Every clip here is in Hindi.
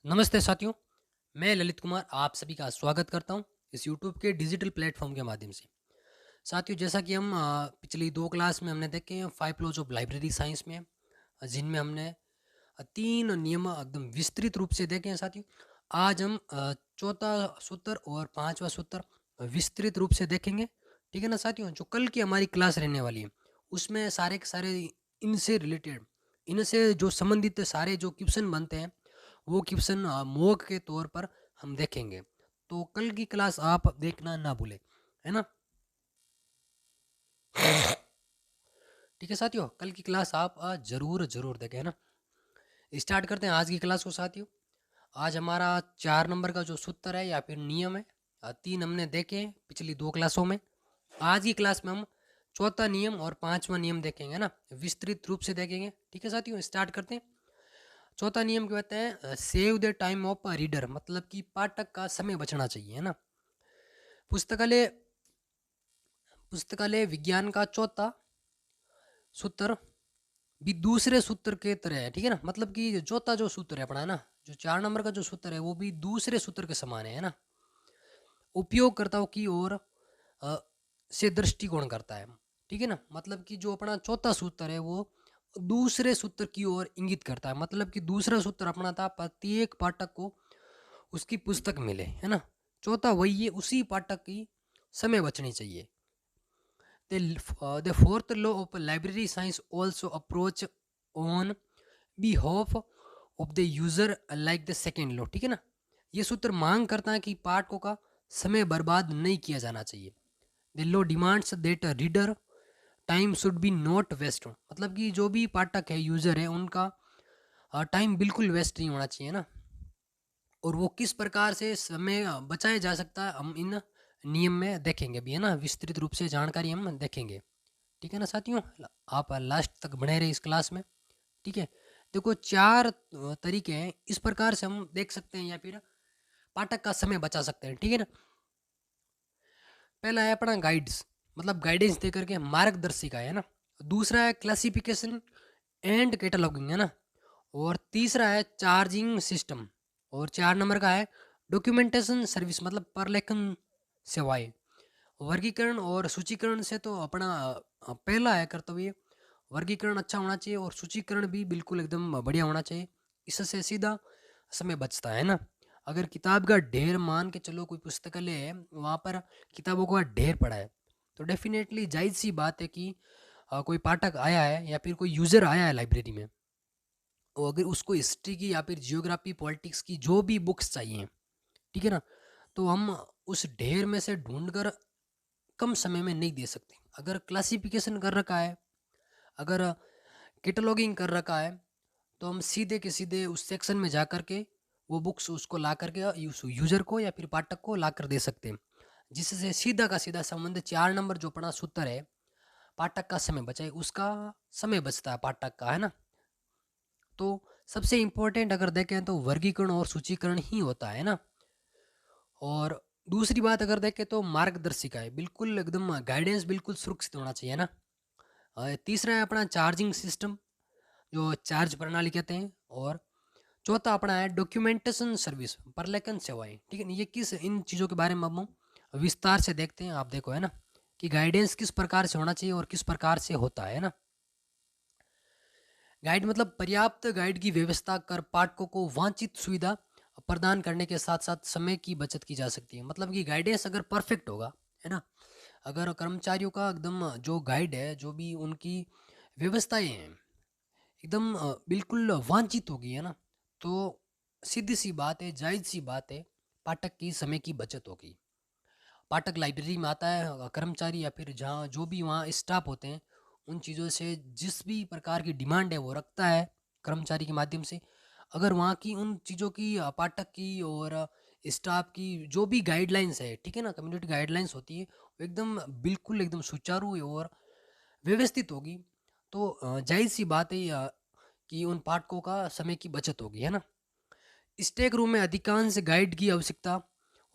नमस्ते साथियों, मैं ललित कुमार आप सभी का स्वागत करता हूं इस यूट्यूब के डिजिटल प्लेटफॉर्म के माध्यम से। साथियों, जैसा कि हम पिछली 2 क्लास में हमने देखे हैं 5 लॉज ऑफ लाइब्रेरी साइंस में, जिनमें हमने 3 नियम एकदम विस्तृत रूप से देखे हैं साथियों। आज हम चौथा सूत्र और 5वां सूत्र विस्तृत रूप से देखेंगे। ठीक है ना साथियों? जो कल की हमारी क्लास रहने वाली है, उसमें सारे के सारे इनसे रिलेटेड, इनसे जो संबंधित सारे जो क्वेश्चन बनते हैं, वो क्वेश्चन मॉक के तौर पर हम देखेंगे। तो कल की क्लास आप देखना ना भूलें, है ना? ठीक है साथियों, कल की क्लास आप ज़रूर ज़रूर देखें, है ना? स्टार्ट करते हैं आज की क्लास को साथियों। आज हमारा 4 नंबर का जो सूत्र है या फिर नियम है, 3 हमने देखे हैं पिछली 2 क्लासों में। आज की क्लास में हम चौथा नियम और 5वां नियम देखेंगे ना, विस्तृत रूप से देखेंगे। ठीक है साथियों, स्टार्ट करते हैं। चौथा नियम कहते हैं save the time of reader, मतलब कि पाठक का समय बचना चाहिए, है ना? पुस्तकालय पुस्तकालय विज्ञान का चौथा सूत्र भी दूसरे सूत्र के तरह है। ठीक है ना? मतलब कि चौथा जो सूत्र है अपना, है ना, जो 4 नंबर का जो सूत्र है वो भी दूसरे सूत्र के समान है ना? उपयोगकर्ताओं की ओर अ, से दृष्टिकोण करता है। ठीक है ना? मतलब कि जो अपना चौथा सूत्र है वो दूसरे सूत्र की ओर इंगित करता है। मतलब कि दूसरा सूत्र अपना था प्रत्येक पाठक को उसकी पुस्तक मिले, है ना? चौथा वही है, उसी पाठक की समय बचनी चाहिए। The fourth law of library science also approach on behalf of the user like the second law। ठीक है ना? ये सूत्र मांग करता है कि पाठकों का समय बर्बाद नहीं किया जाना चाहिए। The law demands that a reader time should be not waste, मतलब कि जो भी पाठक है, यूजर है, उनका टाइम बिल्कुल वेस्ट नहीं होना चाहिए ना। और वो किस प्रकार से समय बचाया जा सकता है हम इन नियम में देखेंगे भी, है ना? विस्तृत रूप से जानकारी हम देखेंगे। ठीक है ना साथियों? आप लास्ट तक बने रहे इस क्लास में। ठीक है? देखो, 4 तरीके हैं, इस प्रकार से हम देख सकते हैं या फिर पाठक का समय बचा सकते हैं। ठीक है ना? पहला है अपना गाइड्स, मतलब गाइडेंस दे करके मार्गदर्शिका, है ना? दूसरा है क्लासिफिकेशन एंड कैटलॉगिंग, है ना? और तीसरा है चार्जिंग सिस्टम। और 4 नंबर का है डॉक्यूमेंटेशन सर्विस, मतलब प्रलेखन सेवाएं। वर्गीकरण और सूचीकरण से तो अपना पहला है कर्तव्य, वर्गीकरण अच्छा होना चाहिए और सूचीकरण भी बिल्कुल एकदम बढ़िया होना चाहिए। इससे सीधा समय बचता है ना। अगर किताब का ढेर मान के चलो, कोई पुस्तकालय है, वहाँ पर किताबों का ढेर पड़ा है, तो डेफिनेटली जायज़ सी बात है कि कोई पाठक आया है या फिर कोई यूज़र आया है लाइब्रेरी में, और अगर उसको हिस्ट्री की या फिर जियोग्राफी पॉलिटिक्स की जो भी बुक्स चाहिए, ठीक है ना, तो हम उस ढेर में से ढूंढ कर कम समय में नहीं दे सकते। अगर क्लासिफिकेशन कर रखा है, अगर कैटलॉगिंग कर रखा है, तो हम सीधे के सीधे उस सेक्शन में जा कर के वो बुक्स उसको ला करके यूजर को या फिर पाठक को ला कर दे सकते हैं, जिससे सीधा का सीधा संबंध 4 नंबर जो अपना सूत्र है, पाठक का समय बचाए, उसका समय बचता है पाठक का, है ना? तो सबसे इम्पोर्टेंट अगर देखें तो वर्गीकरण और सूचीकरण ही होता है ना। और दूसरी बात अगर देखें तो मार्गदर्शिका है, बिल्कुल एकदम गाइडेंस बिल्कुल सुरक्षित होना चाहिए ना। तीसरा है अपना चार्जिंग सिस्टम, जो चार्ज प्रणाली कहते हैं। और चौथा अपना है डॉक्यूमेंटेशन सर्विस, प्रलेखन सेवाएं। ठीक है, ये किस इन चीज़ों के बारे में अब हम विस्तार से देखते हैं। आप देखो, है ना, कि गाइडेंस किस प्रकार से होना चाहिए और किस प्रकार से होता है ना। गाइड मतलब पर्याप्त गाइड की व्यवस्था कर पाठकों को वांछित सुविधा प्रदान करने के साथ साथ समय की बचत की जा सकती है। मतलब कि गाइडेंस अगर परफेक्ट होगा, है ना, अगर कर्मचारियों का एकदम जो गाइड है, जो भी उनकी व्यवस्थाएं हैं, एकदम बिल्कुल वांछित होगी, है ना, तो सीधी सी बात है, जायज़ सी बात है, पाठक की समय की बचत होगी। पाठक लाइब्रेरी में आता है, कर्मचारी या फिर जहाँ जो भी वहाँ स्टाफ होते हैं, उन चीज़ों से जिस भी प्रकार की डिमांड है वो रखता है कर्मचारी के माध्यम से। अगर वहाँ की उन चीज़ों की पाठक की और स्टाफ की जो भी गाइडलाइंस है, ठीक है ना, कम्युनिटी गाइडलाइंस होती है, वो एकदम बिल्कुल एकदम सुचारू और व्यवस्थित होगी, तो जायज़ सी बात है कि उन पाठकों का समय की बचत होगी, है ना। स्टेक रूम में अधिकांश गाइड की आवश्यकता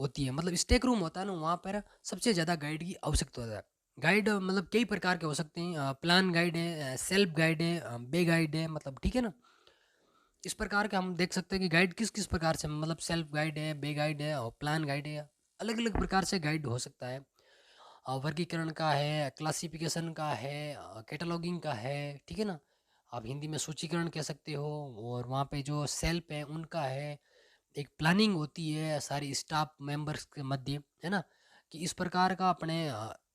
होती है। मतलब स्टेक रूम होता है ना, वहाँ पर सबसे ज़्यादा गाइड की आवश्यकता होता है। गाइड मतलब कई प्रकार के हो सकते हैं, प्लान गाइड है, सेल्फ गाइड है, बे गाइड है, मतलब ठीक है ना। इस प्रकार के हम देख सकते हैं कि गाइड किस किस प्रकार से, मतलब सेल्फ गाइड है, बे गाइड है और प्लान गाइड है, अलग अलग प्रकार से गाइड हो सकता है। वर्गीकरण का है, क्लासिफिकेशन का है, कैटलॉगिंग का है, ठीक है ना। आप हिंदी में सूचीकरण कह सकते हो। और वहाँ पे जो सेल्फ है उनका है, एक प्लानिंग होती है सारी स्टाफ मेंबर्स के मध्य, है ना, कि इस प्रकार का अपने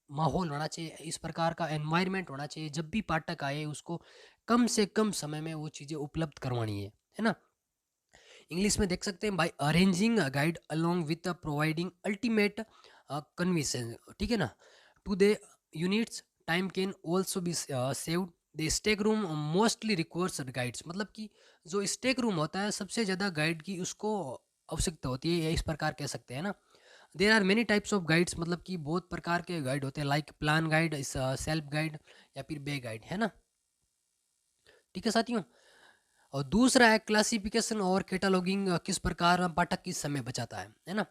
माहौल होना चाहिए, इस प्रकार का एनवायरनमेंट होना चाहिए, जब भी पाठक आए उसको कम से कम समय में वो चीज़ें उपलब्ध करवानी है ना। इंग्लिश में देख सकते हैं, by arranging a guide along with providing ultimate convenience, ठीक है ना, to the units, time can also be saved. The stack room mostly requires guides, मतलब कि जो स्टेक रूम होता है सबसे ज़्यादा गाइड की उसको आवश्यकता होती है, या इस प्रकार कह सकते हैं ना। There are many types of guides, मतलब कि बहुत प्रकार के गाइड होते हैं, like plan guide, self guide या फिर बे गाइड, है ना। ठीक है साथियों। और दूसरा है क्लासिफिकेशन और कैटलॉगिंग, किस प्रकार पाठक की समय बचाता है ना।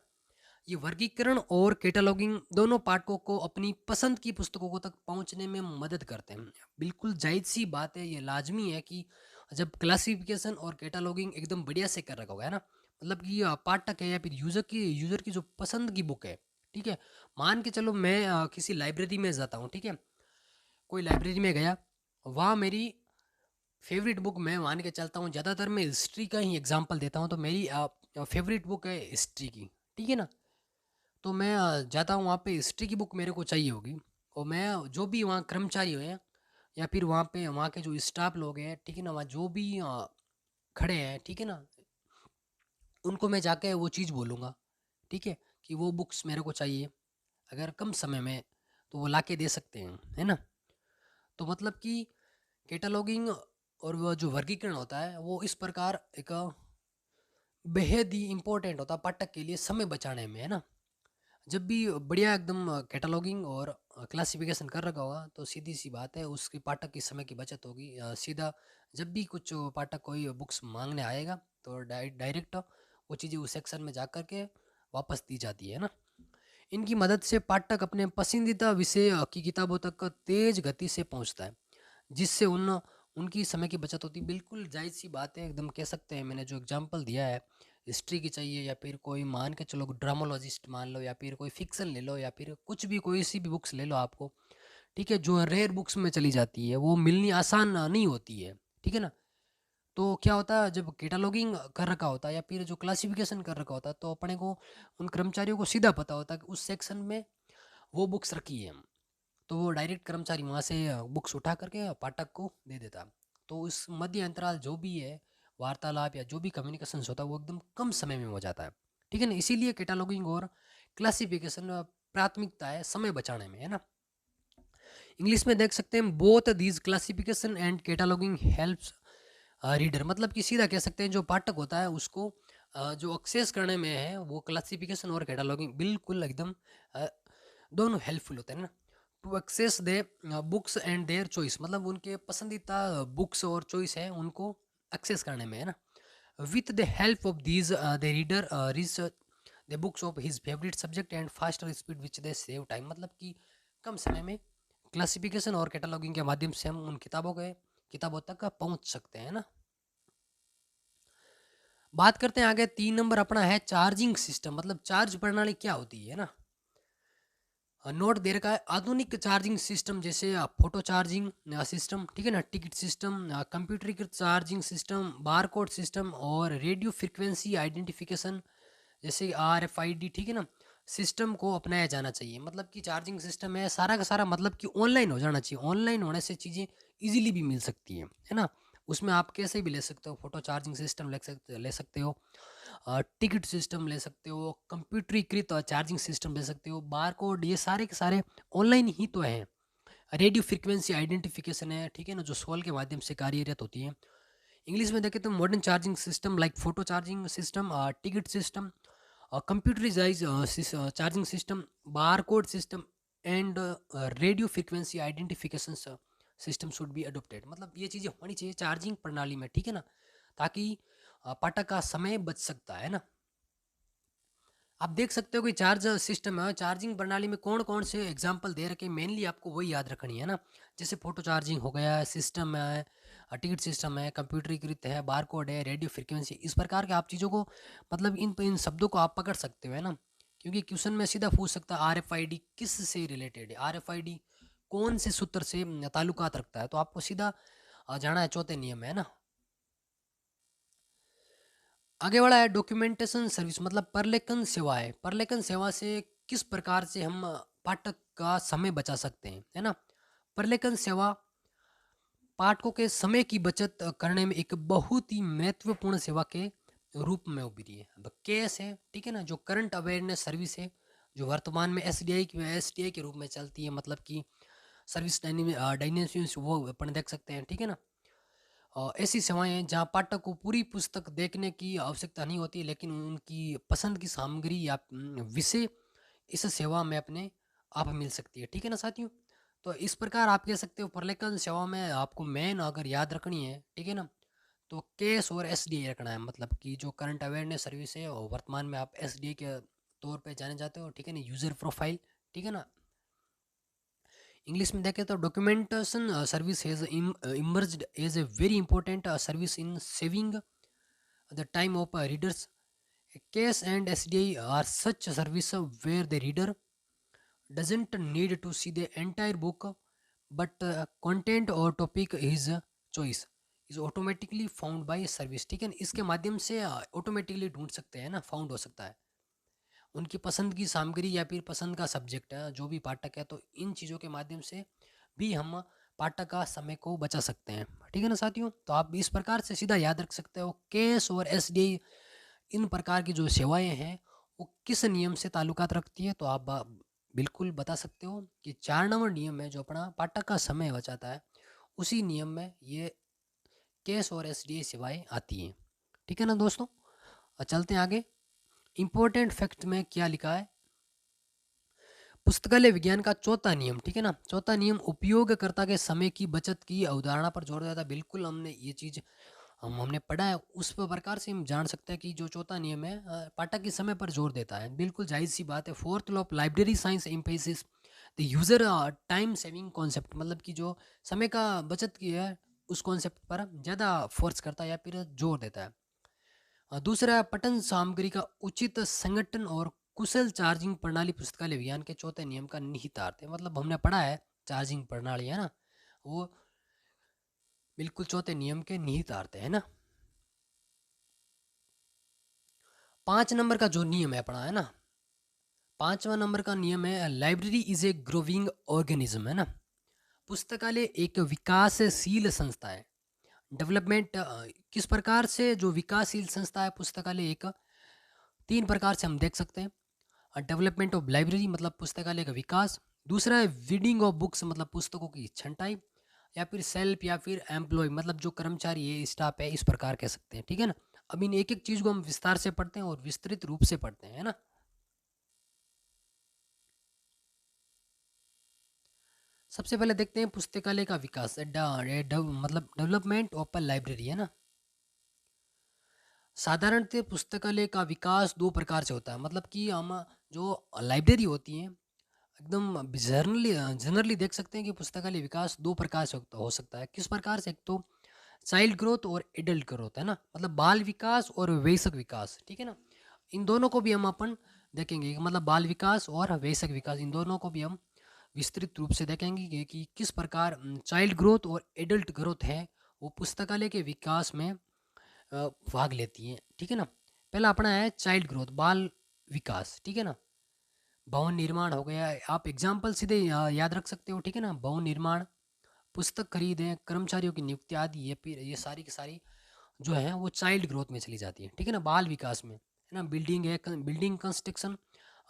ये वर्गीकरण और कैटलॉगिंग दोनों पाठकों को अपनी पसंद की पुस्तकों को तक पहुंचने में मदद करते हैं। बिल्कुल जायज़ सी बात है, ये लाजमी है कि जब क्लासिफिकेशन और कैटलॉगिंग एकदम बढ़िया से कर रखा होगा, है ना, मतलब कि पाठक है या फिर यूज़र की जो पसंद की बुक है, ठीक है। मान के चलो मैं किसी लाइब्रेरी में जाता हूँ, ठीक है, कोई लाइब्रेरी में गया, वहाँ मेरी फेवरेट बुक, मैं मान के चलता हूँ, ज़्यादातर मैं हिस्ट्री का ही एग्जांपल देता हूँ, तो मेरी फेवरेट बुक है हिस्ट्री की, ठीक है ना। तो मैं जाता हूँ वहाँ पे, हिस्ट्री की बुक मेरे को चाहिए होगी, और मैं जो भी वहाँ कर्मचारी हैं या फिर वहाँ पे वहाँ के जो स्टाफ लोग हैं, ठीक है ना, वहाँ जो भी खड़े हैं, ठीक है ना, उनको मैं जाके वो चीज़ बोलूँगा, ठीक है, कि वो बुक्स मेरे को चाहिए, अगर कम समय में तो वो ला के दे सकते हैं, है ना। तो मतलब कि कैटलॉगिंग और वो जो वर्गीकरण होता है वो इस प्रकार एक बेहद ही इम्पोर्टेंट होता है पाठक के लिए समय बचाने में, है ना। जब भी बढ़िया एकदम कैटलॉगिंग और क्लासिफिकेशन कर रखा होगा तो सीधी सी बात है उसकी पाठक की समय की बचत होगी। सीधा जब भी कुछ पाठक कोई बुक्स मांगने आएगा तो डायरेक्ट वो चीज़ें उस सेक्शन में जा कर के वापस दी जाती है ना। इनकी मदद से पाठक अपने पसंदीदा विषय की किताबों तक तेज गति से पहुंचता है, जिससे उनकी समय की बचत होती है। बिल्कुल जायज़ सी बात है, एकदम कह सकते हैं, मैंने जो एग्जांपल दिया है हिस्ट्री की चाहिए या फिर कोई मान के चलो ड्रामोलॉजिस्ट मान लो या फिर कोई फिक्शन ले लो या फिर कुछ भी कोई सी भी बुक्स ले लो आपको, ठीक है, जो रेयर बुक्स में चली जाती है वो मिलनी आसान नहीं होती है, ठीक है ना। तो क्या होता है जब कैटलॉगिंग कर रखा होता है या फिर जो क्लासिफिकेशन कर रखा होता है तो अपने को उन कर्मचारियों को सीधा पता होता है कि उस सेक्शन में वो बुक्स रखी है, तो वो डायरेक्ट कर्मचारी वहाँ से बुक्स उठा करके पाठक को दे देता है। तो उस मध्य अंतराल जो भी है, वार्तालाप या जो भी कम्युनिकेशन होता है वो एकदम कम समय में हो जाता है, ठीक है ना। इसीलिए कैटलॉगिंग और क्लासिफिकेशन प्राथमिकता है समय बचाने में, है ना। इंग्लिश में देख सकते हैं both these classification and cataloguing helps reader, मतलब कि सीधा कह सकते हैं जो पाठक होता है उसको जो एक्सेस करने में है वो क्लासिफिकेशन और कैटलॉगिंग बिल्कुल एकदम अ, दोनों हेल्पफुल होते हैं ना, to access the books and their choice, मतलब उनके पसंदीदा बुक्स और चॉइस है उनको एक्सेस करने में, है ना। With the help of these the reader research the books of his favourite subject and faster speed which they save time, मतलब कि कम समय में क्लासिफिकेशन और कैटलॉगिंग के माध्यम से हम उन किताबों तक पहुंच सकते हैं ना। बात करते हैं आगे, 3 नंबर अपना है चार्जिंग सिस्टम, मतलब चार्ज प्रणाली क्या होती है ना। नोट दे रखा है आधुनिक चार्जिंग सिस्टम जैसे फोटो चार्जिंग सिस्टम, ठीक है ना, टिकट सिस्टम, कंप्यूटरीकृत चार्जिंग सिस्टम, बारकोड सिस्टम और रेडियो फ्रिक्वेंसी आइडेंटिफिकेशन जैसे RFID, ठीक है ना, सिस्टम को अपनाया जाना चाहिए। मतलब कि चार्जिंग सिस्टम है सारा का सारा, मतलब कि ऑनलाइन हो जाना चाहिए। ऑनलाइन होने से चीज़ें इजीली भी मिल सकती हैं, है ना। उसमें आप कैसे भी ले सकते हो, फोटो चार्जिंग सिस्टम ले सकते हो, टिकट सिस्टम ले सकते हो, कंप्यूटरीकृत चार्जिंग सिस्टम ले सकते हो, बारकोड, ये सारे के सारे ऑनलाइन ही तो हैं। रेडियो फ्रिक्वेंसी आइडेंटिफिकेशन है, ठीक है ना, जो सोल के माध्यम से कार्यरत होती है। इंग्लिश में देखें तो modern charging system like photo charging system, ticket system, computerize charging system, barcode system and radio frequency identification system should be adopted, मतलब ये चीज़ें होनी चाहिए चार्जिंग प्रणाली में, ठीक है ना, ताकि पाठक का समय बच सकता है ना। आप देख सकते हो कि चार्ज सिस्टम है, चार्जिंग प्रणाली में कौन कौन से एग्जांपल दे रखे हैं, मेनली आपको वही याद रखनी है ना। जैसे फोटो चार्जिंग हो गया, सिस्टम है, टिकट सिस्टम है, कंप्यूटरीकृत है, बारकोड है, रेडियो फ्रिक्वेंसी, इस प्रकार के आप चीज़ों को मतलब इन शब्दों को आप पकड़ सकते हो, है ना। क्योंकि क्वेश्चन में सीधा पूछ सकता है RFID किस से रिलेटेड है, RFID कौन से सूत्र से ताल्लुकात रखता है, तो आपको सीधा जाना है चौथे नियम में, है ना। आगे बढ़ा है डॉक्यूमेंटेशन सर्विस, मतलब प्रलेखन सेवा है। प्रलेखन सेवा से किस प्रकार से हम पाठक का समय बचा सकते हैं, है ना। प्रलेखन सेवा पाठकों के समय की बचत करने में एक बहुत ही महत्वपूर्ण सेवा के रूप में उभरी है। अब केस है, ठीक है ना, जो करंट अवेयरनेस सर्विस है, जो वर्तमान में एसडीआई के रूप में चलती है, मतलब कि सर्विस डायनेमिक्स वो अपन देख सकते हैं, ठीक है ना। ऐसी सेवाएं हैं जहां पाठक को पूरी पुस्तक देखने की आवश्यकता नहीं होती, लेकिन उनकी पसंद की सामग्री या विषय इस सेवा में अपने आप मिल सकती है, ठीक है ना साथियों। तो इस प्रकार आप कह सकते हो प्रलेखन सेवा में आपको मेन अगर याद रखनी है, ठीक है ना, तो केस और एसडीए रखना है, मतलब कि जो करंट अवेयरनेस सर्विस है और वर्तमान में आप एसडीए के तौर पे जाने जाते हो, ठीक है ना, यूजर प्रोफाइल, ठीक है ना। इंग्लिश में देखें तो documentation service has emerged as a very important service in saving the time of readers. CAS and SDI are such service where the reader doesn't need to see the entire book, but content or topic his choice is automatically found by service, ठीक है ना। इसके माध्यम से ऑटोमेटिकली ढूंढ सकते हैं ना, फाउंड हो सकता है उनकी पसंद की सामग्री या फिर पसंद का सब्जेक्ट है जो भी पाठक है, तो इन चीज़ों के माध्यम से भी हम पाठक का समय को बचा सकते हैं, ठीक है ना साथियों। तो आप इस प्रकार से सीधा याद रख सकते हो केस और एसडीआई इन प्रकार की जो सेवाएं हैं वो किस नियम से ताल्लुकात रखती है, तो आप बिल्कुल बता सकते हो कि 4 नंबर नियम है जो अपना पाठक का समय बचाता है, उसी नियम में ये केस और एसडीआई सेवाएं आती हैं, ठीक है ना दोस्तों। चलते हैं आगे। इंपॉर्टेंट फैक्ट में क्या लिखा है, पुस्तकालय विज्ञान का चौथा नियम, ठीक है ना, चौथा नियम उपयोगकर्ता के समय की बचत की अवधारणा पर जोर देता है। बिल्कुल हमने ये चीज़ हमने पढ़ा है, उस प्रकार से हम जान सकते हैं कि जो चौथा नियम है पाठक के समय पर जोर देता है, बिल्कुल जायज़ सी बात है। Fourth law of library science emphasis the user time saving concept, मतलब कि जो समय का बचत की है उस कॉन्सेप्ट पर ज़्यादा फोर्स करता है या फिर जोर देता है। दूसरा पठन सामग्री का उचित संगठन और कुशल चार्जिंग प्रणाली पुस्तकालय विज्ञान के चौथे नियम का निहितार्थ है, मतलब हमने पढ़ा है चार्जिंग प्रणाली, है ना, वो बिल्कुल चौथे नियम के निहितार्थ है ना। 5 नंबर का जो नियम है अपना, है ना, 5वां नंबर का नियम है library is a growing organism, है ना। पुस्तकालय एक विकासशील संस्था है। डेवलपमेंट किस प्रकार से जो विकासशील संस्था है पुस्तकालय एक, 3 प्रकार से हम देख सकते हैं। डेवलपमेंट ऑफ लाइब्रेरी मतलब पुस्तकालय का विकास, दूसरा है रीडिंग ऑफ बुक्स मतलब पुस्तकों की छंटाई, या फिर सेल्फ या फिर एम्प्लॉय मतलब जो कर्मचारी है स्टाफ है, इस प्रकार कह सकते हैं, ठीक है ना। अब इन एक एक चीज़ को हम विस्तार से पढ़ते हैं और विस्तृत रूप से पढ़ते हैं, है ना। सबसे पहले देखते हैं पुस्तकालय का विकास, मतलब डेवलपमेंट ऑफ लाइब्रेरी, है ना। साधारणतः पुस्तकालय का विकास 2 प्रकार से होता है, मतलब कि हम जो लाइब्रेरी होती है एकदम जनरली जनरली देख सकते हैं कि पुस्तकालय विकास 2 प्रकार से हो सकता है। किस प्रकार से, एक तो चाइल्ड ग्रोथ और एडल्ट ग्रोथ, है ना, मतलब बाल विकास और वयस्क विकास, ठीक है ना। इन दोनों को भी हम अपन देखेंगे, मतलब बाल विकास और वयस्क विकास इन दोनों को भी हम विस्तृत रूप से देखेंगे कि किस प्रकार चाइल्ड ग्रोथ और एडल्ट ग्रोथ है वो पुस्तकालय के विकास में भाग लेती हैं, ठीक है ना। पहला अपना है चाइल्ड ग्रोथ, बाल विकास, ठीक है ना। भवन निर्माण हो गया, आप एग्जाम्पल सीधे याद रख सकते हो, ठीक है ना। भवन निर्माण, पुस्तक खरीदें, कर्मचारियों की नियुक्ति आदि, ये सारी की सारी जो है वो चाइल्ड ग्रोथ में चली जाती है, ठीक है ना, बाल विकास में, है ना। बिल्डिंग है, बिल्डिंग कंस्ट्रक्शन,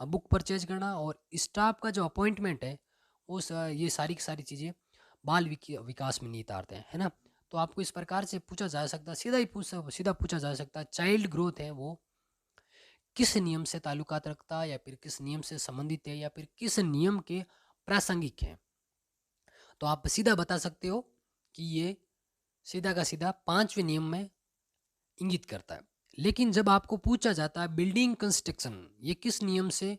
बुक परचेज करना और स्टाफ का जो अपॉइंटमेंट है वो ये सारी की सारी चीज़ें बाल विकास में निहितार्थ है ना। तो आपको इस प्रकार से पूछा जा सकता है, सीधा पूछा जा सकता है चाइल्ड ग्रोथ है वो किस नियम से ताल्लुकात रखता है या फिर किस नियम से संबंधित है या फिर किस नियम के प्रासंगिक है। तो आप सीधा बता सकते हो कि ये सीधा का सीधा 5वें नियम में इंगित करता है। लेकिन जब आपको पूछा जाता है बिल्डिंग कंस्ट्रक्शन ये किस नियम से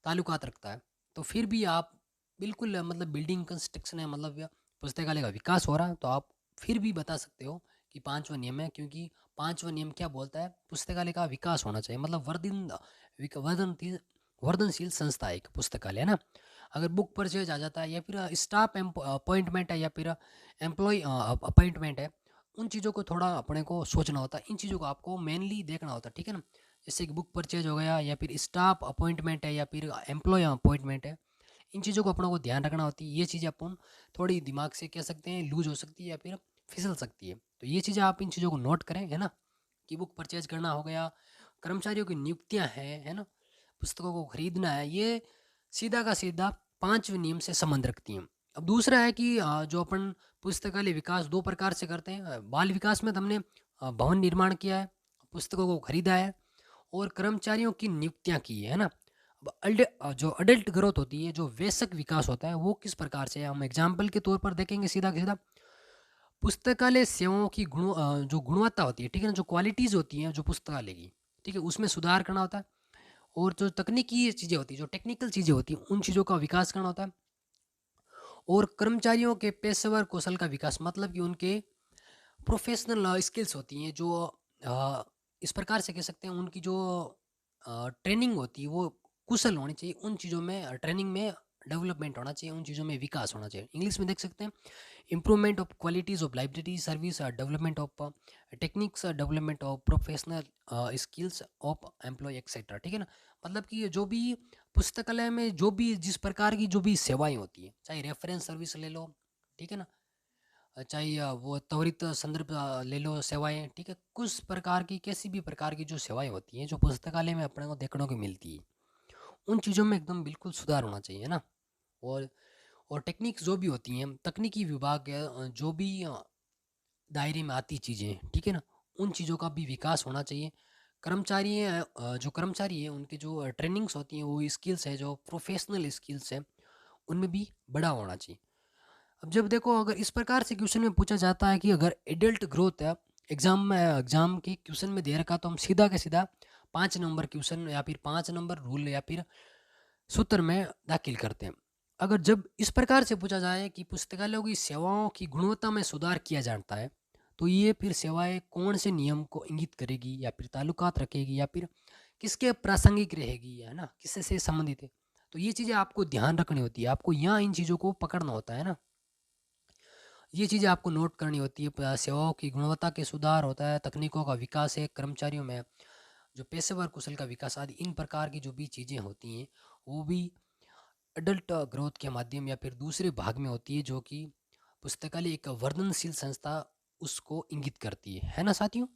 ताल्लुकात रखता है, तो फिर भी आप बिल्कुल मतलब बिल्डिंग कंस्ट्रक्शन है मतलब पुस्तकालय का विकास हो रहा है, तो आप फिर भी बता सकते हो कि पांचवा नियम है, क्योंकि पांचवा नियम क्या बोलता है, पुस्तकालय का विकास होना चाहिए, मतलब वर्धनशील वर्धनशील संस्था है एक पुस्तकालय, है ना। अगर बुक परचेज आ जाता है या फिर स्टाफ अपॉइंटमेंट है या फिर एम्प्लॉय अपॉइंटमेंट है, उन चीज़ों को थोड़ा अपने को सोचना होता है, इन चीज़ों को आपको मेनली देखना होता है, ठीक है ना। जैसे कि बुक परचेज हो गया या फिर स्टाफ अपॉइंटमेंट है या फिर एम्प्लॉय अपॉइंटमेंट है, इन चीज़ों को अपनों को ध्यान रखना होती है। ये चीज़ें अपन थोड़ी दिमाग से कह सकते हैं लूज हो सकती है या फिर फिसल सकती है, तो ये चीज़ें आप इन चीज़ों को नोट करें, है ना। कि बुक परचेज करना हो गया, कर्मचारियों की नियुक्तियां हैं, है ना, पुस्तकों को खरीदना है, ये सीधा का सीधा पांचवें नियम से संबंध रखती हैं। अब दूसरा है कि जो अपन पुस्तकालय विकास दो प्रकार से करते हैं। बाल विकास में तो हमने भवन निर्माण किया है, पुस्तकों को खरीदा है और कर्मचारियों की नियुक्तियां की है ना। अब जो अडल्ट ग्रोथ होती है, जो वयस्क विकास होता है, वो किस प्रकार से है, हम एग्जाम्पल के तौर पर देखेंगे सीधा का सीधा। पुस्तकालय सेवाओं की जो गुणवत्ता होती है, ठीक है ना, जो क्वालिटीज़ होती हैं जो पुस्तकालय की, ठीक है, उसमें सुधार करना होता है। और जो तकनीकी चीज़ें होती हैं, जो टेक्निकल चीज़ें होती हैं, उन चीज़ों का विकास करना होता है। और कर्मचारियों के पेशेवर कौशल का विकास, मतलब कि उनके प्रोफेशनल स्किल्स होती हैं, जो अ, इस प्रकार से कह सकते हैं, उनकी जो ट्रेनिंग होती है वो कुशल होनी चाहिए, उन चीज़ों में ट्रेनिंग में डेवलपमेंट होना चाहिए, उन चीज़ों में विकास होना चाहिए। इंग्लिश में देख सकते हैं, improvement of qualities of library service, development of techniques, development of professional skills of employee etc, ठीक है ना। मतलब कि ये जो भी पुस्तकालय में जो भी जिस प्रकार की जो भी सेवाएं होती है, चाहे रेफरेंस सर्विस ले लो, ठीक है ना, चाहे वो त्वरित संदर्भ ले लो सेवाएं, ठीक है, कुछ प्रकार की कैसी भी प्रकार की जो सेवाएं होती हैं जो पुस्तकालय में अपने को देखने को मिलती है, उन चीज़ों में एकदम बिल्कुल सुधार होना चाहिए, है ना। और टेक्निक्स जो भी होती हैं, तकनीकी विभाग जो भी दायरे में आती चीज़ें, ठीक है ना, उन चीज़ों का भी विकास होना चाहिए। कर्मचारी हैं, जो कर्मचारी हैं उनकी जो ट्रेनिंग्स होती हैं, वो स्किल्स है, जो प्रोफेशनल स्किल्स हैं, उनमें भी बड़ा होना चाहिए। अब जब देखो, अगर इस प्रकार से क्वेश्चन में पूछा जाता है कि अगर एडल्ट ग्रोथ है, एग्जाम के क्वेश्चन में दे रखा, तो हम सीधा के सीधा 5 नंबर क्वेश्चन या फिर 5 नंबर रूल या फिर सूत्र में दाखिल करते हैं। अगर जब इस प्रकार से पूछा जाए कि पुस्तकालयों की सेवाओं की गुणवत्ता में सुधार किया जाता है, तो ये फिर सेवाएं कौन से नियम को इंगित करेगी या फिर ताल्लुकात रखेगी या फिर किसके प्रासंगिक रहेगी, है ना, किससे से संबंधित है, तो ये चीज़ें आपको ध्यान रखनी होती है, आपको यहाँ इन चीज़ों को पकड़ना होता है ना। ये चीज़ें आपको नोट करनी होती है। सेवाओं की गुणवत्ता के सुधार होता है, तकनीकों का विकास है, कर्मचारियों में जो पेशेवर कौशल का विकास आदि, इन प्रकार की जो भी चीज़ें होती हैं, वो भी अडल्ट ग्रोथ के माध्यम या फिर दूसरे भाग में होती है, जो कि पुस्तकालय एक वर्धनशील संस्था उसको इंगित करती है ना साथियों।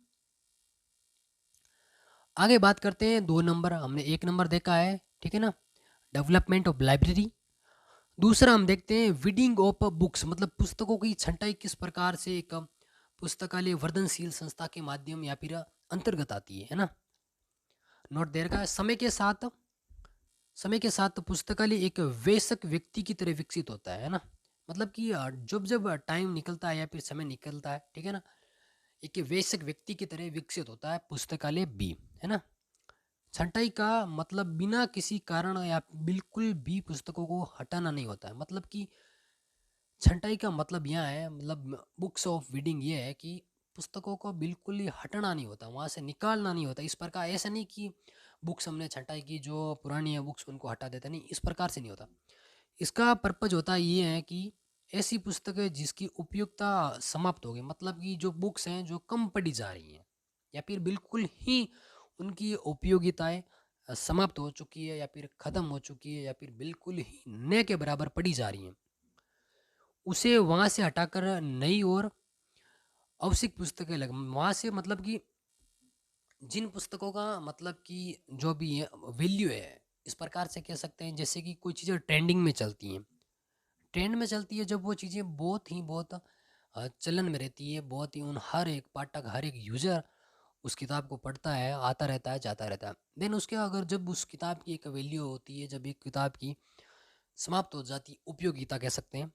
आगे बात करते हैं 2 नंबर, हमने 1 नंबर देखा है, ठीक है ना, डेवलपमेंट ऑफ लाइब्रेरी। दूसरा हम देखते हैं रीडिंग ऑफ बुक्स, मतलब पुस्तकों की छंटाई किस प्रकार से एक पुस्तकालय वर्धनशील संस्था के माध्यम या फिर अंतर्गत आती है ना। नोट दे रखा है, समय के साथ पुस्तकालय एक वयस्क व्यक्ति की तरह विकसित होता है ना। मतलब कि जब जब टाइम निकलता है या फिर समय निकलता है, ठीक है ना, एक वयस्क व्यक्ति की तरह विकसित होता है पुस्तकालय भी, है ना। छंटाई का मतलब बिना किसी कारण या बिल्कुल भी पुस्तकों को हटाना नहीं होता है। मतलब कि छंटाई का मतलब यहाँ है, मतलब बुक्स ऑफ रीडिंग ये है कि पुस्तकों को बिल्कुल ही हटाना नहीं होता, वहाँ से निकालना नहीं होता। इस प्रकार ऐसा नहीं कि बुक्स हमने छंटाई की, जो पुरानी है बुक्स उनको हटा देते, नहीं, इस प्रकार से नहीं होता। इसका पर्पज होता ये है कि ऐसी पुस्तकें जिसकी उपयोगिता समाप्त हो गई, मतलब कि जो बुक्स हैं जो कम पढ़ी जा रही हैं या फिर बिल्कुल ही उनकी उपयोगिताएं समाप्त हो चुकी है या फिर ख़त्म हो चुकी है या फिर बिल्कुल ही न के बराबर पढ़ी जा रही हैं, उसे वहाँ से हटाकर नई और आवश्यक पुस्तकें लग वहाँ से, मतलब कि जिन पुस्तकों का मतलब कि जो भी वैल्यू है, इस प्रकार से कह सकते हैं, जैसे कि कोई चीज़ें ट्रेंडिंग में चलती हैं, ट्रेंड में चलती है, जब वो चीज़ें बहुत चलन में रहती है, बहुत ही उन हर एक पाठक हर एक यूज़र उस किताब को पढ़ता है, आता रहता है जाता रहता है, देन उसके अगर जब उस किताब की एक वैल्यू होती है, जब एक किताब की समाप्त हो जाती उपयोगिता कह सकते हैं,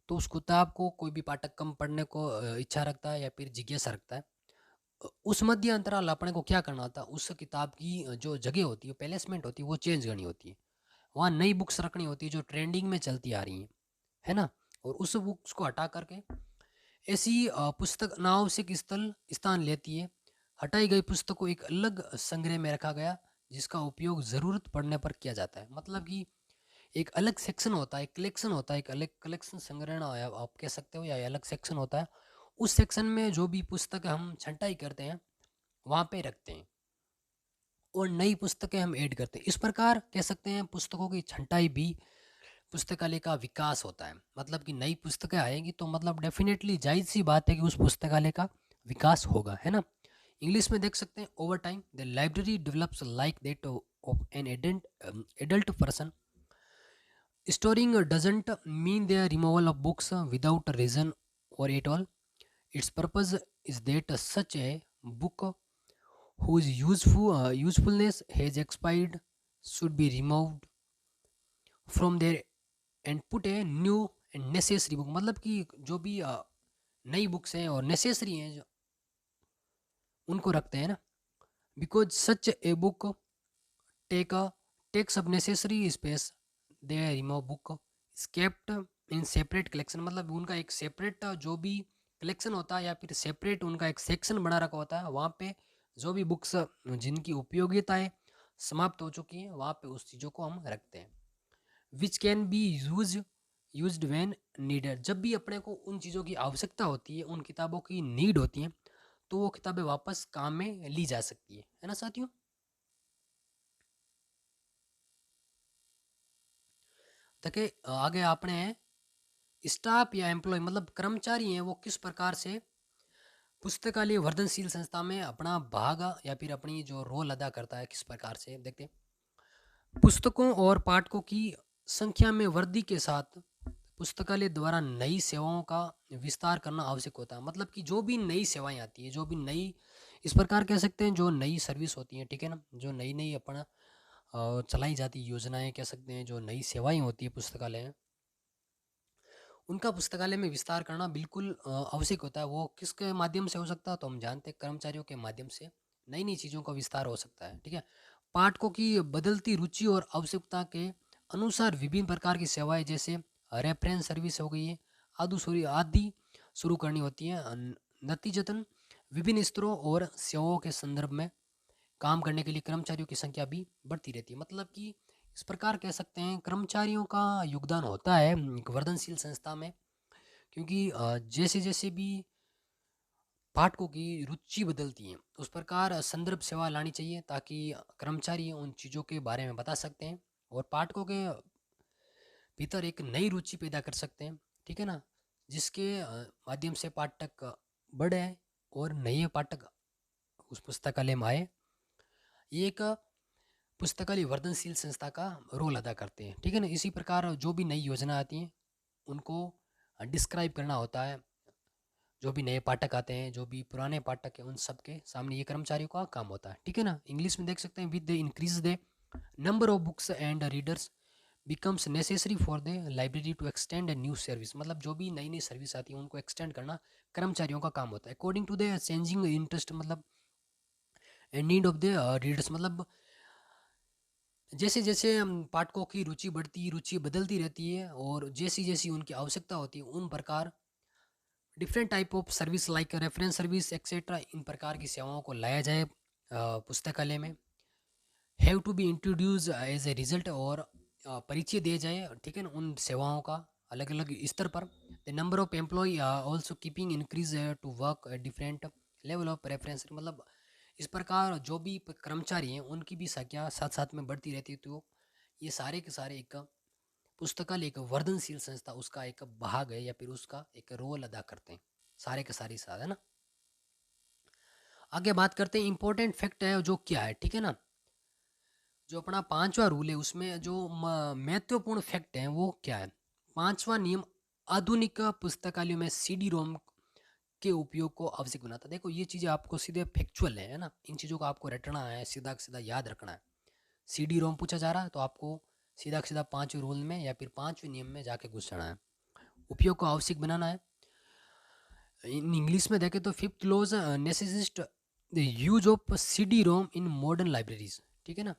तो उस किताब को कोई भी पाठक कम पढ़ने को इच्छा रखता है या फिर जिज्ञासा रखता है। उस मध्य अंतराल अपने को क्या करना होता है, उस किताब की जो जगह होती है, प्लेसमेंट होती है, वो चेंज करनी होती है। वहाँ नई बुक्स रखनी होती है जो ट्रेंडिंग में चलती आ रही हैं, है ना। और उस बुक्स को हटा करके ऐसी पुस्तक अनावश्यक स्थल स्थान लेती है। हटाई गई पुस्तक को एक अलग संग्रह में रखा गया, जिसका उपयोग ज़रूरत पड़ने पर किया जाता है। मतलब कि एक अलग सेक्शन होता है, कलेक्शन होता है, एक अलग कलेक्शन संग्रहण या आप कह सकते हो, या अलग सेक्शन होता है। उस सेक्शन में जो भी पुस्तक हम छंटाई करते हैं वहाँ पे रखते हैं, और नई पुस्तकें हम ऐड करते हैं। इस प्रकार कह सकते हैं पुस्तकों की छंटाई भी पुस्तकालय का विकास होता है। मतलब कि नई पुस्तकें आएंगी तो मतलब डेफिनेटली जायज़ सी बात है कि उस पुस्तकालय का विकास होगा, है ना। इंग्लिश में देख सकते हैं, over time the library develops like that of an adult person. Storing doesn't mean the removal of books without a reason or at all. Its purpose is that such a book whose usefulness has expired should be removed from there and put a new and necessary book। मतलब कि जो भी नई बुक्स हैं और नेसेसरी हैं उनको रखते हैं ना, because such a book take takes up necessary space. The remove book is kept in separate collection. मतलब उनका एक सेपरेट जो भी कलेक्शन होता है या फिर सेपरेट उनका एक सेक्शन बना रखा होता है, वहाँ पे जो भी बुक्स जिनकी उपयोगिताएं समाप्त हो चुकी हैं वहाँ पे उस चीज़ों को हम रखते हैं। Which can be used when needed. जब भी अपने को उन चीज़ों की आवश्यकता होती है, उन किताबों की नीड होती है, तो वो किताबें वापस काम में ली जा सकती है ना साथियों। देखिए आगे आपने स्टाफ या एम्प्लॉय मतलब कर्मचारी हैं वो किस प्रकार से पुस्तकालय वर्धनशील संस्था में अपना भाग या फिर अपनी जो रोल अदा करता है, किस प्रकार से देखते हैं। पुस्तकों और पाठकों की संख्या में वृद्धि के साथ पुस्तकालय द्वारा नई सेवाओं का विस्तार करना आवश्यक होता है। मतलब कि जो भी नई सेवाएं आती है, जो भी नई, इस प्रकार कह सकते हैं जो नई सर्विस होती है, ठीक है ना, जो नई नई अपना चलाई जाती योजनाएं कह सकते हैं, जो नई सेवाएं होती है पुस्तकालय में, उनका पुस्तकालय में विस्तार करना बिल्कुल आवश्यक होता है। वो किसके माध्यम से हो सकता है, तो हम जानते हैं कर्मचारियों के माध्यम से नई नई चीज़ों का विस्तार हो सकता है, ठीक है। पाठकों की बदलती रुचि और आवश्यकता के अनुसार विभिन्न प्रकार की सेवाएं जैसे रेफरेंस सर्विस हो गई है, आदि शुरू करनी होती है। नतीजतन विभिन्न स्तरों और सेवाओं के संदर्भ में काम करने के लिए कर्मचारियों की संख्या भी बढ़ती रहती है। मतलब कि इस प्रकार कह सकते हैं कर्मचारियों का योगदान होता है एक वर्धनशील संस्था में, क्योंकि जैसे जैसे भी पाठकों की रुचि बदलती है उस प्रकार संदर्भ सेवा लानी चाहिए, ताकि कर्मचारी उन चीज़ों के बारे में बता सकते हैं और पाठकों के भीतर एक नई रुचि पैदा कर सकते हैं, ठीक है ना, जिसके माध्यम से पाठक बढ़े और नए पाठक उस पुस्तकालय में आए। ये एक पुस्तकालय वर्धनशील संस्था का रोल अदा करते हैं, ठीक है ना। इसी प्रकार जो भी नई योजना आती हैं उनको डिस्क्राइब करना होता है। जो भी नए पाठक आते हैं, जो भी पुराने पाठक हैं, उन सब के सामने ये कर्मचारियों का काम होता है, ठीक है ना। इंग्लिश में देख सकते हैं, with the increase the number of books and readers becomes necessary for the library to extend a new service. मतलब जो भी नई नई सर्विस आती है उनको एक्सटेंड करना कर्मचारियों का काम होता है, according to the changing interest मतलब and need of the readers. मतलब जैसे जैसे पाठकों की रुचि बदलती रहती है और जैसी जैसी उनकी आवश्यकता होती है उन प्रकार different type of service like reference service etcetera, इन प्रकार की सेवाओं को लाया जाए पुस्तकालय में। Have to be introduce as a result, और परिचय दिया जाए, ठीक है ना, उन सेवाओं का अलग अलग स्तर पर। The number of employ also keeping increase to work different level of reference. मतलब इस प्रकार जो भी कर्मचारी हैं उनकी भी संख्या साथ साथ में बढ़ती रहती है। तो ये सारे के सारे एक पुस्तकालय एक वर्धनशील संस्था उसका एक भाग है या फिर उसका एक रोल अदा करते हैं, सारे के सारे साथ, है ना। आगे बात करते हैं इंपॉर्टेंट फैक्ट है जो क्या है, ठीक है ना। जो अपना पांचवा रूल है उसमें जो महत्वपूर्ण फैक्ट है वो क्या है। पांचवा नियम आधुनिक पुस्तकालयों में सीडी रोम के उपयोग को आवश्यक बनाता है। देखो ये चीज़ें आपको सीधे फैक्चुअल है ना, इन चीज़ों को आपको रटना है, सीधा सीधा याद रखना है। सीडी रोम पूछा जा रहा है तो आपको सीधा सीधा पांचवें रूल में या फिर पांचवें नियम में जाके घुस जाना है, उपयोग को आवश्यक बनाना है। इन इंग्लिश में देखें तो fifth laws necessitate the use of CD ROM in modern libraries, ठीक है ना।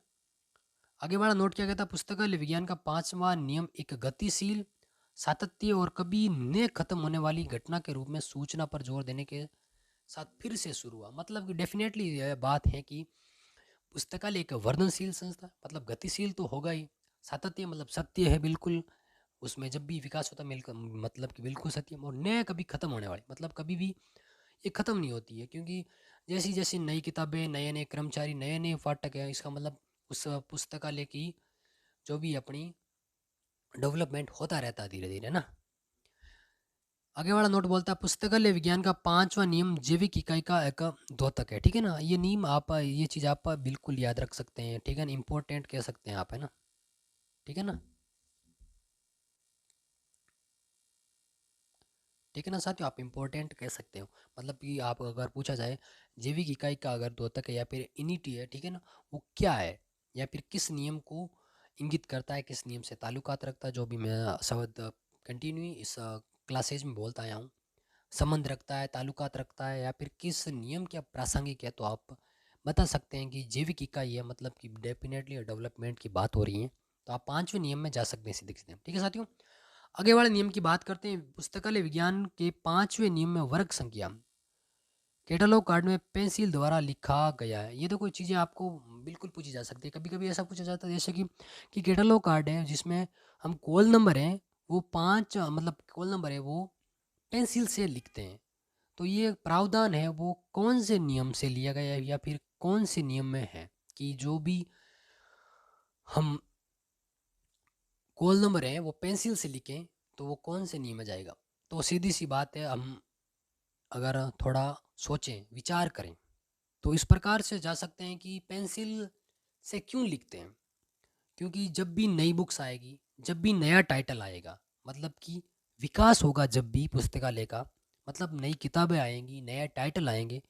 आगे वाला नोट क्या कहता है, पुस्तकालय विज्ञान का पांचवा नियम एक गतिशील सातत्य और कभी न खत्म होने वाली घटना के रूप में सूचना पर जोर देने के साथ फिर से शुरू हुआ। मतलब कि डेफिनेटली यह बात है कि पुस्तकालय एक वर्धनशील संस्था, मतलब गतिशील तो होगा ही। सातत्य मतलब सत्य है बिल्कुल, उसमें जब भी विकास होता है मिलकर, मतलब कि बिल्कुल सत्य। और नए कभी खत्म होने वाली, मतलब कभी भी ये खत्म नहीं होती है, क्योंकि जैसी जैसी नई किताबें, नए नए कर्मचारी, नए नए पाठक है, इसका मतलब उस पुस्तकालय की जो भी अपनी डेवलपमेंट होता रहता है धीरे धीरे ना। आगे वाला नोट बोलता है पुस्तकालय विज्ञान का 5वां नियम जैविक इकाई का एक द्योतक है। ठीक है ना, ये नियम आप, ये चीज़ आप बिल्कुल याद रख सकते हैं। ठीक है ना, इंपॉर्टेंट कह सकते हैं आप, है ना। ठीक है ना, ठीक है ना साथियों, आप इम्पोर्टेंट कह सकते हो। मतलब कि आप अगर पूछा जाए जैविक इकाई का अगर द्योतक है या फिर यूनिटी है, ठीक है ना, वो क्या है या फिर किस नियम को इंगित करता है, किस नियम से ताल्लुकात रखता है, जो भी मैं शब्द कंटिन्यू इस क्लासेज में बोलता आया हूँ, संबंध रखता है, ताल्लुकात रखता है, या फिर किस नियम क्या प्रासंगिक है, तो आप बता सकते हैं कि जैविक इकाई है, मतलब कि डेफिनेटली डेवलपमेंट की बात हो रही है, तो आप 5वें नियम में जा सकते हैं सीधे सीधे। ठीक है साथियों, आगे वाले नियम की बात करते हैं। पुस्तकालय विज्ञान के 5वें नियम में वर्ग संख्या कैटलॉग कार्ड में पेंसिल द्वारा लिखा गया है। ये तो कोई चीज़ें आपको बिल्कुल पूछी जा सकती है, कभी कभी ऐसा पूछा जाता है जैसे कि कैटलॉग कार्ड है जिसमें हम कॉल नंबर है वो 5, मतलब कॉल नंबर है वो पेंसिल से लिखते हैं। तो ये प्रावधान है वो कौन से नियम से लिया गया है या फिर कौन से नियम में है कि जो भी हम कॉल नंबर है वो पेंसिल से लिखें, तो वो कौन से नियम में जाएगा। तो सीधी सी बात है, हम अगर थोड़ा सोचें, विचार करें, तो इस प्रकार से जा सकते हैं कि पेंसिल से क्यों लिखते हैं। क्योंकि जब भी नई बुक्स आएगी, जब भी नया टाइटल आएगा, मतलब कि विकास होगा जब भी पुस्तकालय का, मतलब नई किताबें आएंगी, नया टाइटल आएंगे,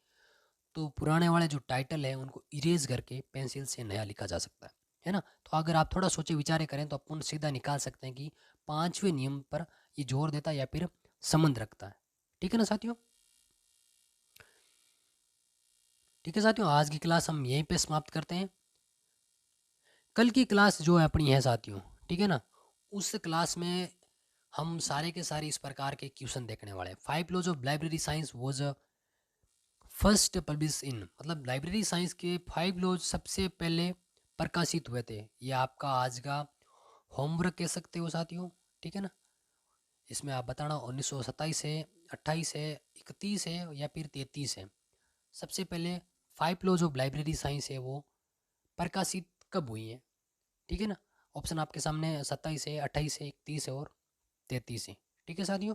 तो पुराने वाले जो टाइटल है उनको इरेज करके पेंसिल से नया लिखा जा सकता है ना। तो अगर आप थोड़ा सोचे विचारे करें तो अपन सीधा निकाल सकते हैं कि 5वें नियम पर ये जोर देता है या फिर संबंध रखता है। ठीक है ना साथियों, ठीक है साथियों, आज की क्लास हम यहीं पे समाप्त करते हैं। कल की क्लास जो है अपनी है साथियों, ठीक है ना, उस क्लास में हम सारे के सारे इस प्रकार के क्वेश्चन देखने वाले हैं। 5 laws of library science was first publish in, मतलब लाइब्रेरी साइंस के 5 लॉज सबसे पहले प्रकाशित हुए थे। ये आपका आज का होमवर्क कह सकते हो साथियों। ठीक है ना, इसमें आप बताना 1927 है, 28 है, 31 है या फिर 33 है। सबसे पहले 5 लॉज ऑफ लाइब्रेरी साइंस है वो प्रकाशित कब हुई है। ठीक है ना, ऑप्शन आपके सामने 27 है, 28 है, 31 है और 33 है। ठीक है साथियों,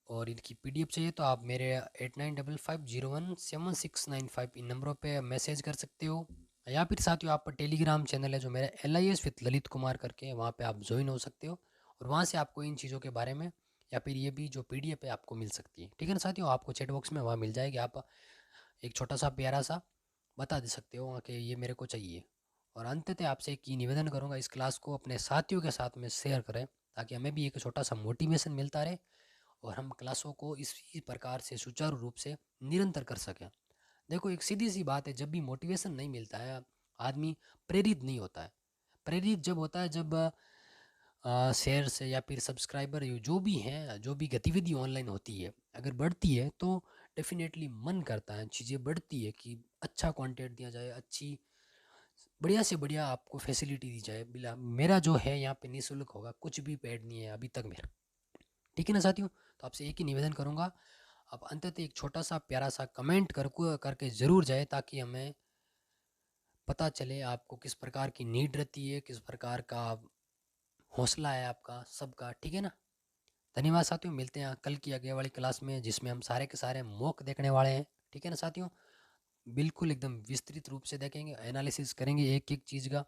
और इनकी पीडीएफ चाहिए तो आप मेरे 8955017695 इन नंबरों पे मैसेज कर सकते हो, या फिर साथियों आप टेलीग्राम चैनल है जो मेरा LIS विद ललित कुमार करके, वहाँ पे आप ज्वाइन हो सकते हो, और वहाँ से आपको इन चीज़ों के बारे में या फिर ये भी जो पीडीएफ है आपको मिल सकती है। ठीक है ना साथियों, आपको चैट बॉक्स में वहाँ मिल जाएगी, आप एक छोटा सा प्यारा सा बता दे सकते हो कि ये मेरे को चाहिए। और अंततः आपसे एक ही निवेदन करूँगा, इस क्लास को अपने साथियों के साथ में शेयर करें ताकि हमें भी एक छोटा सा मोटिवेशन मिलता रहे और हम क्लासों को इसी प्रकार से सुचारू रूप से निरंतर कर सकें। देखो एक सीधी सी बात है, जब भी मोटिवेशन नहीं मिलता है आदमी प्रेरित नहीं होता है। प्रेरित जब होता है जब शेयर से या फिर सब्सक्राइबर जो भी हैं, जो भी गतिविधि ऑनलाइन होती है अगर बढ़ती है तो डेफिनेटली मन करता है, चीज़ें बढ़ती है कि अच्छा कंटेंट दिया जाए, अच्छी बढ़िया से बढ़िया आपको फैसिलिटी दी जाए। बिला मेरा जो है यहाँ पे निःशुल्क होगा, कुछ भी पेड नहीं है अभी तक मेरा। ठीक है ना साथियों, तो आपसे एक ही निवेदन करूँगा, आप अंततः एक छोटा सा प्यारा सा कमेंट करके ज़रूर जाए ताकि हमें पता चले आपको किस प्रकार की नीड रहती है, किस प्रकार का हौसला है आपका सबका। ठीक है ना, धन्यवाद साथियों, मिलते हैं कल की आगे वाली क्लास में जिसमें हम सारे के सारे मॉक देखने वाले हैं। ठीक है ना साथियों, बिल्कुल एकदम विस्तृत रूप से देखेंगे, एनालिसिस करेंगे एक एक चीज़ का।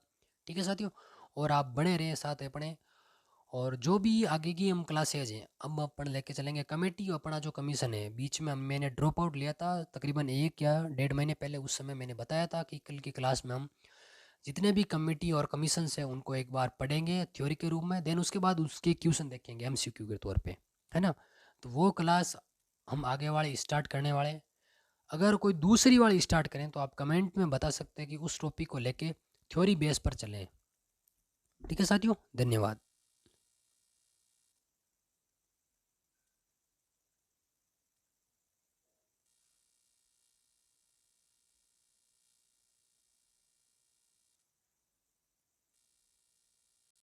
ठीक है साथियों, और आप बने रहें साथ अपने, और जो भी आगे की हम क्लासेज हैं अब अपन लेके चलेंगे कमेटी। अपना जो कमीशन है बीच में मैंने ड्रॉप आउट लिया था तकरीबन 1 या 1.5 महीने पहले, उस समय मैंने बताया था कि कल की क्लास में हम जितने भी कमेटी और कमीशन है उनको एक बार पढ़ेंगे थ्योरी के रूप में, देन उसके बाद उसके क्वेश्चन देखेंगे MCQ के तौर पे, है ना। तो वो क्लास हम आगे वाले स्टार्ट करने वाले हैं। अगर कोई दूसरी वाली स्टार्ट करें तो आप कमेंट में बता सकते हैं कि उस टॉपिक को लेके थ्योरी बेस पर चलें। ठीक है साथियों, धन्यवाद।